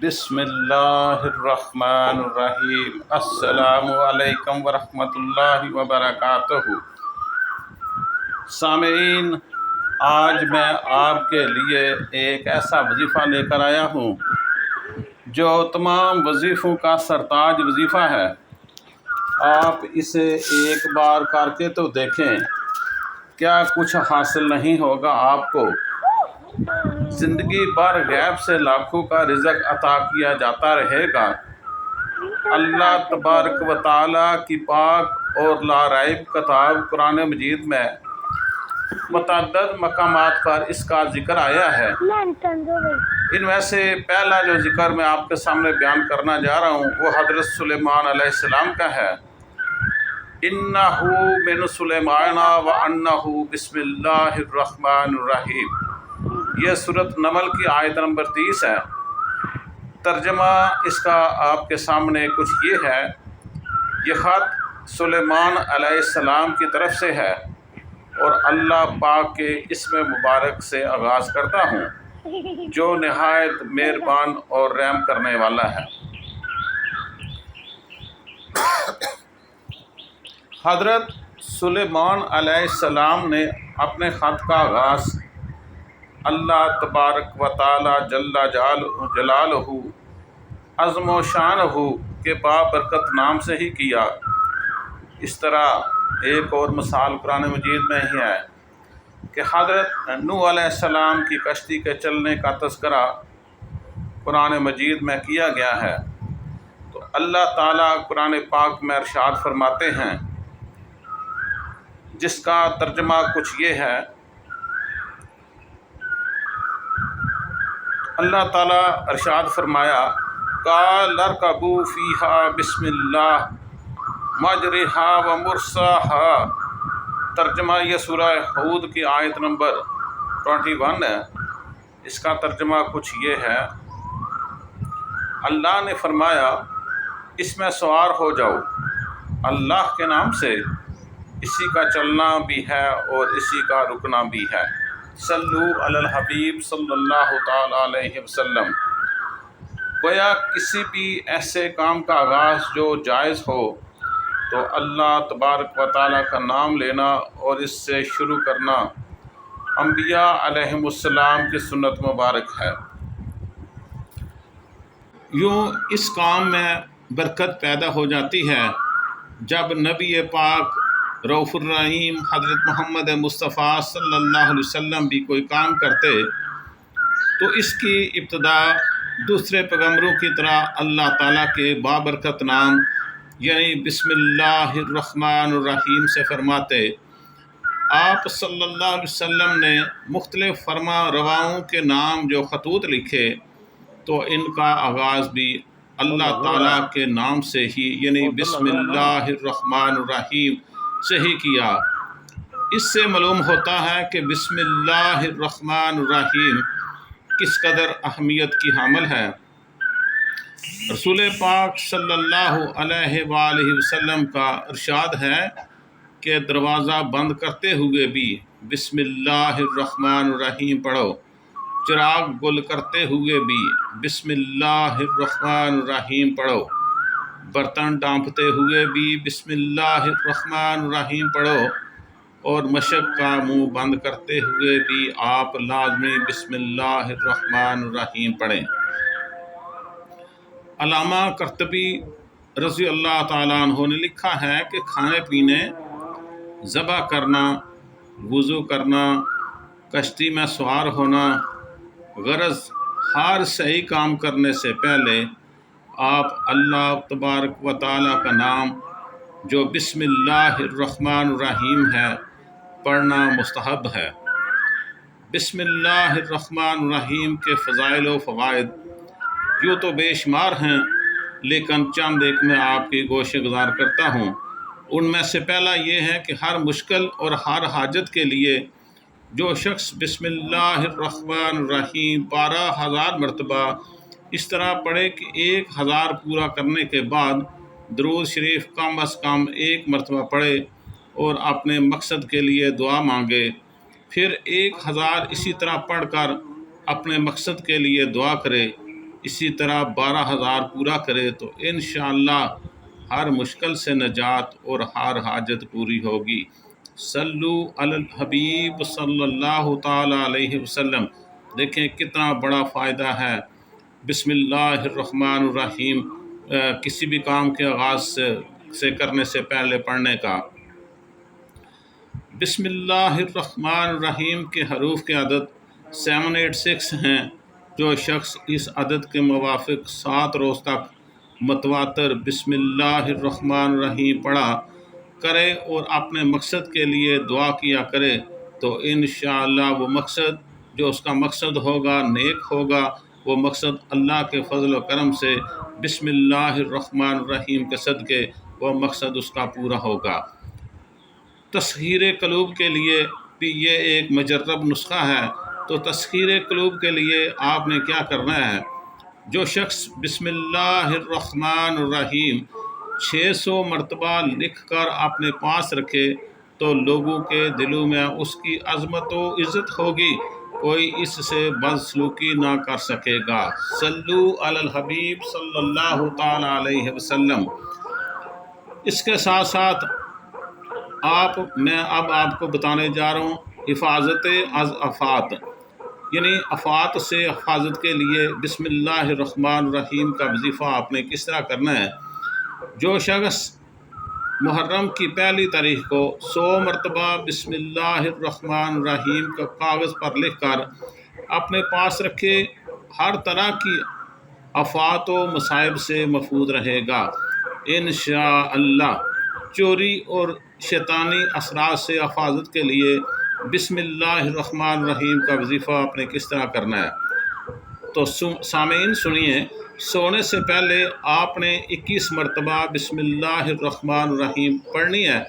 بسم اللہ الرحمن الرحیم۔ السلام علیکم ورحمۃ اللہ وبرکاتہ۔ سامعین، آج میں آپ کے لیے ایک ایسا وظیفہ لے کر آیا ہوں جو تمام وظیفوں کا سرتاج وظیفہ ہے۔ آپ اسے ایک بار کر کے تو دیکھیں، کیا کچھ حاصل نہیں ہوگا آپ کو۔ زندگی بھر غیب سے لاکھوں کا رزق عطا کیا جاتا رہے گا۔ اللہ تبارک و تعالیٰ کی پاک اور لارائب کتاب قرآن مجید میں متعدد مقامات پر اس کا ذکر آیا ہے۔ ان میں سے پہلا جو ذکر میں آپ کے سامنے بیان کرنا جا رہا ہوں وہ حضرت سلیمان علیہ السلام کا ہے۔ اِنَّهُ مِن سُلَيْمَانَ وَإِنَّهُ بسم اللہ الرحمن الرحیم۔ یہ سورۃ نمل کی آیت نمبر 30 ہے۔ ترجمہ اس کا آپ کے سامنے کچھ یہ ہے۔ یہ خط سلیمان علیہ السلام کی طرف سے ہے اور اللہ پاک کے اسم مبارک سے آغاز کرتا ہوں جو نہایت مہربان اور رحم کرنے والا ہے۔ حضرت سلیمان علیہ السلام نے اپنے خط کا آغاز اللہ تبارک و تعالی جل جلالہ عظم و شانہ کے بابرکت نام سے ہی کیا۔ اس طرح ایک اور مثال قرآن مجید میں ہی ہے کہ حضرت نوح علیہ السلام کی کشتی کے چلنے کا تذکرہ قرآن مجید میں کیا گیا ہے۔ تو اللہ تعالیٰ قرآن پاک میں ارشاد فرماتے ہیں، جس کا ترجمہ کچھ یہ ہے۔ اللہ تعالیٰ ارشاد فرمایا، قَالَ ارْكَبُوا فِيهَا بِسْمِ اللَّهِ مَجْرَاهَا وَمُرْسَاهَا۔ ترجمہ یہ سورہ ہود کی آیت نمبر 21 ہے۔ اس کا ترجمہ کچھ یہ ہے، اللہ نے فرمایا اس میں سوار ہو جاؤ اللہ کے نام سے، اسی کا چلنا بھی ہے اور اسی کا رکنا بھی ہے۔ صلو علی الحبیب صلی اللہ تعالیٰ علیہ وسلم۔ گویا کسی بھی ایسے کام کا آغاز جو جائز ہو تو اللہ تبارک و تعالیٰ کا نام لینا اور اس سے شروع کرنا انبیاء علیہم السلام کی سنت مبارک ہے۔ یوں اس کام میں برکت پیدا ہو جاتی ہے جب نبی پاک رؤوف الرحیم حضرت محمد مصطفیٰ صلی اللہ علیہ وسلم بھی کوئی کام کرتے تو اس کی ابتدا دوسرے پیغمبروں کی طرح اللہ تعالیٰ کے بابرکت نام یعنی بسم اللہ الرحمن الرحیم سے فرماتے۔ آپ صلی اللہ علیہ وسلم نے مختلف فرما رواؤں کے نام جو خطوط لکھے تو ان کا آغاز بھی اللہ تعالیٰ کے نام سے ہی یعنی بسم اللہ الرحمن الرحیم سے ہی کیا۔ اس سے معلوم ہوتا ہے کہ بسم اللہ الرحمن الرحیم کس قدر اہمیت کی حامل ہے۔ رسول پاک صلی اللہ علیہ وآلہ وسلم کا ارشاد ہے کہ دروازہ بند کرتے ہوئے بھی بسم اللہ الرحمن الرحیم پڑھو، چراغ گل کرتے ہوئے بھی بسم اللہ الرحمن الرحیم پڑھو، برتن ڈانپتے ہوئے بھی بسم اللہ الرحمن الرحیم پڑھو اور مشق کا منہ بند کرتے ہوئے بھی آپ لازمی بسم اللہ الرحمن الرحیم پڑھیں۔ علامہ قرطبی رضی اللہ تعالیٰ عنہ نے لکھا ہے کہ کھانے پینے، ذبح کرنا، وضو کرنا، کشتی میں سوار ہونا، غرض ہر صحیح کام کرنے سے پہلے آپ اللہ تبارک و تعالیٰ کا نام جو بسم اللہ الرحمن الرحیم ہے پڑھنا مستحب ہے۔ بسم اللہ الرحمن الرحیم کے فضائل و فوائد یوں تو بے شمار ہیں، لیکن چند ایک میں آپ کی گوش گزار کرتا ہوں۔ ان میں سے پہلا یہ ہے کہ ہر مشکل اور ہر حاجت کے لیے جو شخص بسم اللہ الرحمن الرحیم 12,000 مرتبہ اس طرح پڑھے کہ 1,000 پورا کرنے کے بعد درود شریف کم از کم 1 مرتبہ پڑھے اور اپنے مقصد کے لیے دعا مانگے، پھر 1,000 اسی طرح پڑھ کر اپنے مقصد کے لیے دعا کرے، اسی طرح 12,000 پورا کرے تو انشاءاللہ ہر مشکل سے نجات اور ہر حاجت پوری ہوگی۔ صلو علی الحبیب صلی اللہ تعالیٰ علیہ وسلم۔ دیکھیں کتنا بڑا فائدہ ہے بسم اللہ الرحمن الرحیم کسی بھی کام کے آغاز سے کرنے سے پہلے پڑھنے کا۔ بسم اللہ الرحمن الرحیم کے حروف کے عدد 786 ہیں۔ جو شخص اس عدد کے موافق 7 روز تک متواتر بسم اللہ الرحمن الرحیم پڑھا کرے اور اپنے مقصد کے لیے دعا کیا کرے تو انشاءاللہ وہ مقصد جو اس کا مقصد ہوگا نیک ہوگا۔ وہ مقصد اللہ کے فضل و کرم سے بسم اللہ الرحمن الرحیم کے صدقے وہ مقصد اس کا پورا ہوگا۔ تسخیر قلوب کے لیے بھی یہ ایک مجرب نسخہ ہے۔ تو تسخیر قلوب کے لیے آپ نے کیا کرنا ہے؟ جو شخص بسم اللہ الرحمن الرحیم 600 مرتبہ لکھ کر اپنے پاس رکھے تو لوگوں کے دلوں میں اس کی عظمت و عزت ہوگی، کوئی اس سے بدسلوکی نہ کر سکے گا۔ صلو علی الحبیب صلی اللہ تعالیٰ علیہ وسلم۔ اس کے ساتھ ساتھ میں اب آپ کو بتانے جا رہا ہوں حفاظت از آفات، یعنی آفات سے حفاظت کے لیے بسم اللہ الرحمن الرحیم کا وظیفہ آپ نے کس طرح کرنا ہے۔ جو شخص محرم کی پہلی تاریخ کو 100 مرتبہ بسم اللہ الرحمن الرحیم کا کاغذ پر لکھ کر اپنے پاس رکھے ہر طرح کی آفات و مصائب سے محفوظ رہے گا انشاءاللہ۔ چوری اور شیطانی اثرات سے حفاظت کے لیے بسم اللہ الرحمن الرحیم کا وظیفہ آپ نے کس طرح کرنا ہے۔ تو سامعین سنیے، سونے سے پہلے آپ نے 21 مرتبہ بسم اللہ الرحمن الرحیم پڑھنی ہے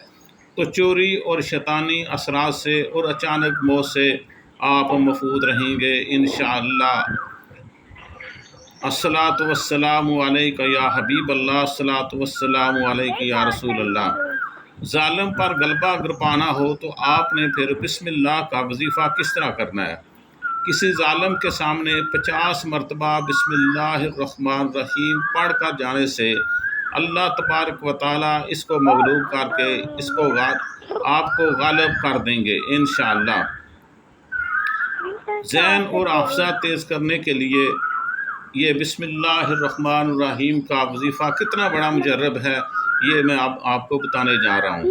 تو چوری اور شیطانی اثرات سے اور اچانک موت سے آپ محفوظ رہیں گے انشاءاللہ۔ الصلاۃ والسلام علیک یا حبیب اللہ، الصلاۃ والسلام علیک یا رسول اللہ۔ ظالم پر غلبہ اگر پانا ہو تو آپ نے پھر بسم اللہ کا وظیفہ کس طرح کرنا ہے۔ کسی ظالم کے سامنے 50 مرتبہ بسم اللہ الرحمن الرحیم پڑھ کر جانے سے اللہ تبارک و تعالیٰ اس کو مغلوب کر کے آپ کو غالب کر دیں گے انشاءاللہ۔ ذہن اور حافظہ تیز کرنے کے لیے یہ بسم اللہ الرحمن الرحیم کا وظیفہ کتنا بڑا مجرب ہے یہ میں آپ کو بتانے جا رہا ہوں۔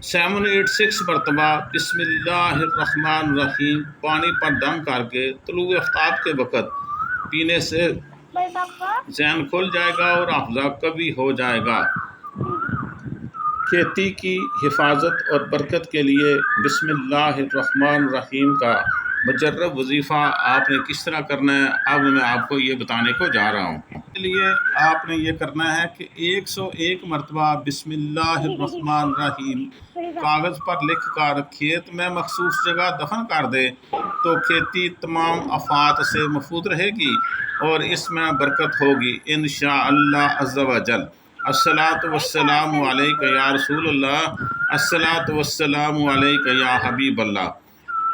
786 مرتبہ بسم اللہ الرحمن الرحیم پانی پر دم کر کے طلوع آفتاب کے وقت پینے سے ذہن کھل جائے گا اور حافظہ قوی ہو جائے گا۔ کھیتی کی حفاظت اور برکت کے لیے بسم اللہ الرحمن الرحیم کا مجرب وظیفہ آپ نے کس طرح کرنا ہے اب میں آپ کو یہ بتانے کو جا رہا ہوں۔ اس لیے آپ نے یہ کرنا ہے کہ 101 مرتبہ بسم اللہ الرحمن الرحیم کاغذ پر لکھ کر کھیت میں مخصوص جگہ دفن کر دے تو کھیتی تمام آفات سے محفوظ رہے گی اور اس میں برکت ہوگی انشاءاللہ عز و جل۔ الصلاۃ والسلام علیک یا رسول اللہ، الصلاۃ والسلام علیک یا حبیب اللہ۔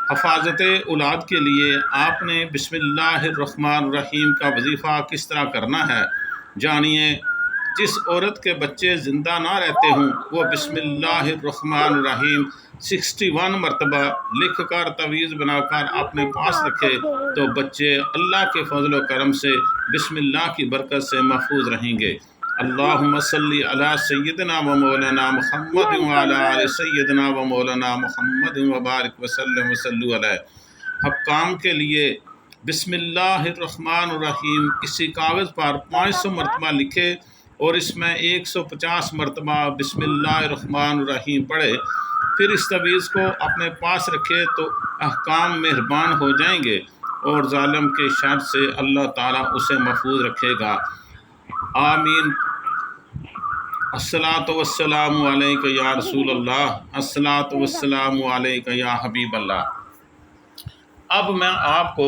حفاظت اولاد کے لیے آپ نے بسم اللہ الرحمن الرحیم کا وظیفہ کس طرح کرنا ہے جانیے۔ جس عورت کے بچے زندہ نہ رہتے ہوں وہ بسم اللہ الرحمن الرحیم 61 مرتبہ لکھ کر تعویذ بنا کر اپنے پاس رکھے تو بچے اللہ کے فضل و کرم سے بسم اللہ کی برکت سے محفوظ رہیں گے۔ اللہم صلی علی سیدنا و مولانا محمد وعلی آل سیدنا و مولانا محمد وبارک وسلم وصلو علیہ۔ حکام کے لیے بسم اللہ الرحمن الرحیم کسی کاغذ پر 500 مرتبہ لکھے اور اس میں 150 مرتبہ بسم اللہ الرحمن الرحیم پڑھے، پھر اس تعویذ کو اپنے پاس رکھے تو احکام مہربان ہو جائیں گے اور ظالم کے شر سے اللہ تعالیٰ اسے محفوظ رکھے گا آمین۔ الصلاۃ والسلام علیک یا رسول اللہ، الصلاۃ والسلام علیک یا حبیب اللہ۔ اب میں آپ کو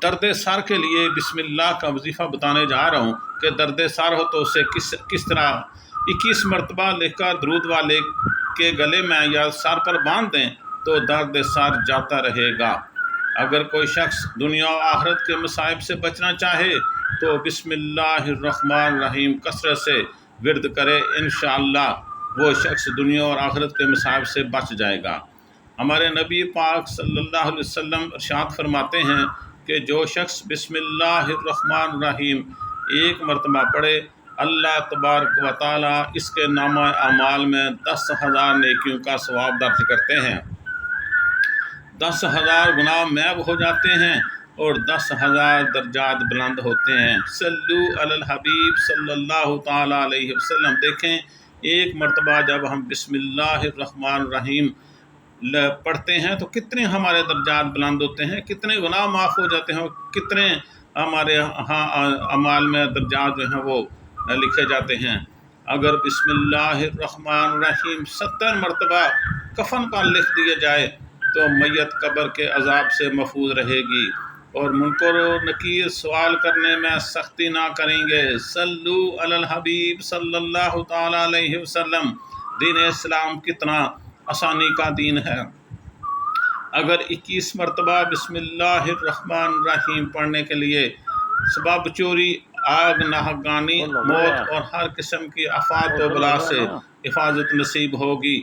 درد سر کے لیے بسم اللہ کا وظیفہ بتانے جا رہا ہوں کہ درد سر ہو تو اسے کس طرح 21 مرتبہ لکھ کر درود والے کے گلے میں یا سر پر باندھ دیں تو درد سر جاتا رہے گا۔ اگر کوئی شخص دنیا و آخرت کے مصائب سے بچنا چاہے تو بسم اللہ الرحمن الرحیم کثرت سے ورد کرے، انشاءاللہ وہ شخص دنیا اور آخرت کے مصائب سے بچ جائے گا۔ ہمارے نبی پاک صلی اللہ علیہ وسلم ارشاد فرماتے ہیں کہ جو شخص بسم اللہ الرحمن الرحیم ایک مرتبہ پڑھے، اللہ تبارک و تعالیٰ اس کے نامہ اعمال میں 10,000 نیکیوں کا ثواب درج کرتے ہیں، 10,000 گناہ محو ہو جاتے ہیں اور 10,000 درجات بلند ہوتے ہیں۔ صلو علی الحبیب صلی اللہ تعالیٰ علیہ وسلم۔ دیکھیں ایک مرتبہ جب ہم بسم اللہ الرحمن الرحیم پڑھتے ہیں تو کتنے ہمارے درجات بلند ہوتے ہیں، کتنے گناہ معاف ہو جاتے ہیں، اور کتنے ہمارے ہاں اعمال میں درجات جو ہیں وہ لکھے جاتے ہیں۔ اگر بسم اللہ الرحمن الرحیم 70 مرتبہ کفن پر لکھ دیا جائے تو میت قبر کے عذاب سے محفوظ رہے گی اور منکر و نکیر سوال کرنے میں سختی نہ کریں گے۔ صلو علی الحبیب صلی اللہ تعالیٰ علیہ وسلم۔ دین اسلام کتنا آسانی کا دین ہے۔ اگر 21 مرتبہ بسم اللہ الرحمن الرحیم پڑھنے کے لیے سبب چوری، آگ، ناہگانی، موت اور ہر قسم کی آفات و بلا سے حفاظت نصیب ہوگی،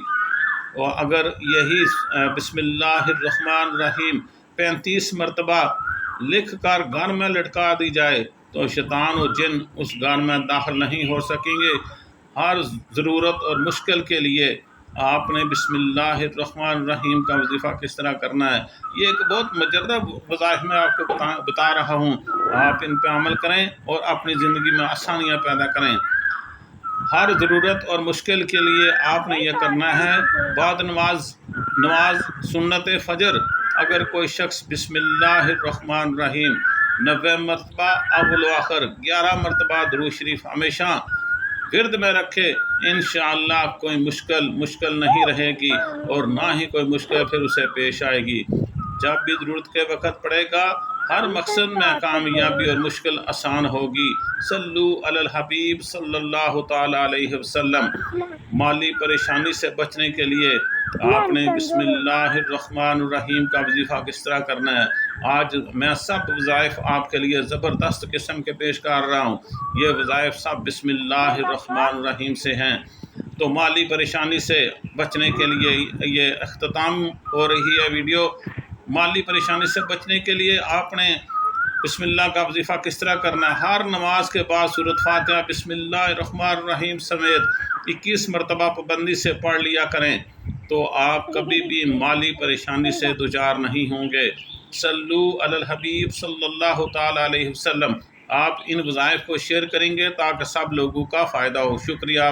اور اگر یہی بسم اللہ الرحمن الرحیم 35 مرتبہ لکھ کر گھر میں لٹکا دی جائے تو شیطان و جن اس گھر میں داخل نہیں ہو سکیں گے۔ ہر ضرورت اور مشکل کے لیے آپ نے بسم اللہ الرحمن الرحیم کا وظیفہ کس طرح کرنا ہے، یہ ایک بہت مجردہ وظائف میں آپ کو بتا رہا ہوں، آپ ان پہ عمل کریں اور اپنی زندگی میں آسانیاں پیدا کریں۔ ہر ضرورت اور مشکل کے لیے آپ نے یہ کرنا ہے۔ بعد نماز سنت فجر اگر کوئی شخص بسم اللہ الرحمن الرحیم 90 مرتبہ اول و آخر 11 مرتبہ درود شریف ہمیشہ ورد میں رکھے، انشاءاللہ کوئی مشکل نہیں رہے گی اور نہ ہی کوئی مشکل پھر اسے پیش آئے گی۔ جب بھی ضرورت کے وقت پڑے گا ہر مقصد میں کامیابی اور مشکل آسان ہوگی۔ صلو علی الحبیب صلی اللہ تعالیٰ علیہ وسلم۔ مالی پریشانی سے بچنے کے لیے آپ نے بسم اللہ الرحمن الرحیم کا وظیفہ کس طرح کرنا ہے، آج میں سب وظائف آپ کے لیے زبردست قسم کے پیش کر رہا ہوں۔ یہ وظائف سب بسم اللہ الرحمن الرحیم سے ہیں۔ تو مالی پریشانی سے بچنے کے لیے یہ اختتام ہو رہی ہے ویڈیو۔ مالی پریشانی سے بچنے کے لیے آپ نے بسم اللہ کا وظیفہ کس طرح کرنا ہے، ہر نماز کے بعد سورۃ فاتحہ بسم اللہ الرحمن الرحیم سمیت 21 مرتبہ پابندی سے پڑھ لیا کریں تو آپ کبھی بھی مالی پریشانی سے دوچار نہیں ہوں گے۔ صلو علی الحبیب صلی اللہ تعالیٰ علیہ وسلم۔ آپ ان وظائف کو شیئر کریں گے تاکہ سب لوگوں کا فائدہ ہو۔ شکریہ۔